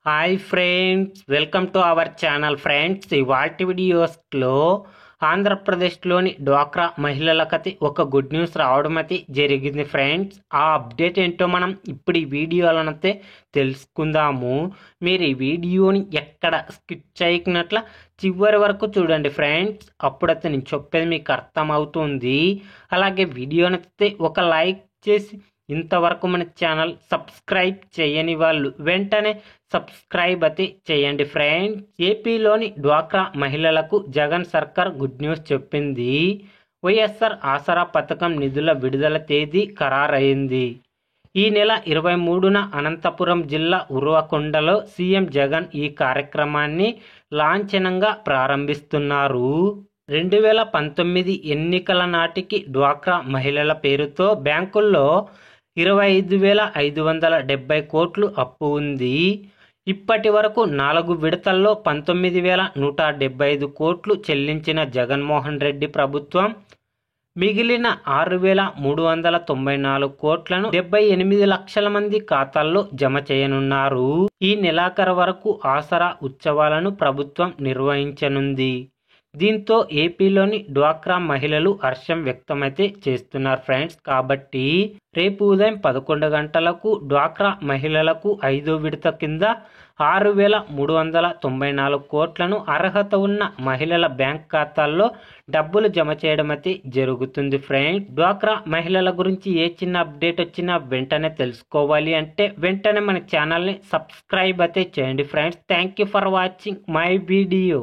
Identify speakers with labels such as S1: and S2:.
S1: Hi friends, welcome to our channel friends. ఇవాల్టి వీడియోస్లో ఆంధ్రప్రదేశ్లోని డ్వాక్రా మహిళలకైతే ఒక గుడ్ న్యూస్ రావడం అయితే జరిగింది ఫ్రెండ్స్. ఆ అప్డేట్ ఏంటో మనం ఇప్పుడు ఈ వీడియోలనైతే తెలుసుకుందాము. మీరు ఈ వీడియోని ఎక్కడ స్కిప్ చేయకున్నట్ల చివరి వరకు చూడండి ఫ్రెండ్స్. అప్పుడైతే నేను చెప్పేది మీకు అర్థమవుతుంది. అలాగే వీడియోనైతే ఒక లైక్ చేసి ఇంతవరకు మన ఛానల్ సబ్స్క్రైబ్ చేయని వాళ్ళు వెంటనే సబ్స్క్రైబ్ అయితే చేయండి ఫ్రెండ్స్. ఏపీలోని డ్వాక్రా మహిళలకు జగన్ సర్కార్ గుడ్ న్యూస్ చెప్పింది. వైఎస్ఆర్ ఆసరా పథకం నిధుల విడుదల తేదీ ఖరారైంది. ఈ నెల 23న అనంతపురం జిల్లా ఉరవకొండలో సీఎం జగన్ ఈ కార్యక్రమాన్ని లాంఛనంగా ప్రారంభిస్తున్నారు. 2019 ఎన్నికల నాటికి డ్వాక్రా మహిళల పేరుతో బ్యాంకుల్లో 25,570 కోట్లు అప్పు ఉంది. ఇప్పటి వరకు 4 విడతల్లో 19,175 కోట్లు చెల్లించిన జగన్మోహన్ రెడ్డి ప్రభుత్వం మిగిలిన 6,394 కోట్లను 78 లక్షల మంది ఖాతాల్లో జమ చేయనున్నారు. ఈ నెలాఖరు వరకు ఆసరా ఉత్సవాలను ప్రభుత్వం నిర్వహించనుంది. దీంతో ఏపీలోని డ్వాక్రా మహిళలు హర్షం వ్యక్తమైతే చేస్తున్నారు ఫ్రెండ్స్. కాబట్టి రేపు ఉదయం 11 గంటలకు డ్వాక్రా మహిళలకు 5వ విడత కింద 6,394 కోట్లను అర్హత ఉన్న మహిళల బ్యాంక్ ఖాతాల్లో డబ్బులు జమ చేయడం అయితే జరుగుతుంది ఫ్రెండ్స్. డ్వాక్రా మహిళల గురించి ఏ చిన్న అప్డేట్ వచ్చినా వెంటనే తెలుసుకోవాలి అంటే వెంటనే మన ఛానల్ని సబ్స్క్రైబ్ అయితే చేయండి friends. Thank you for watching my video.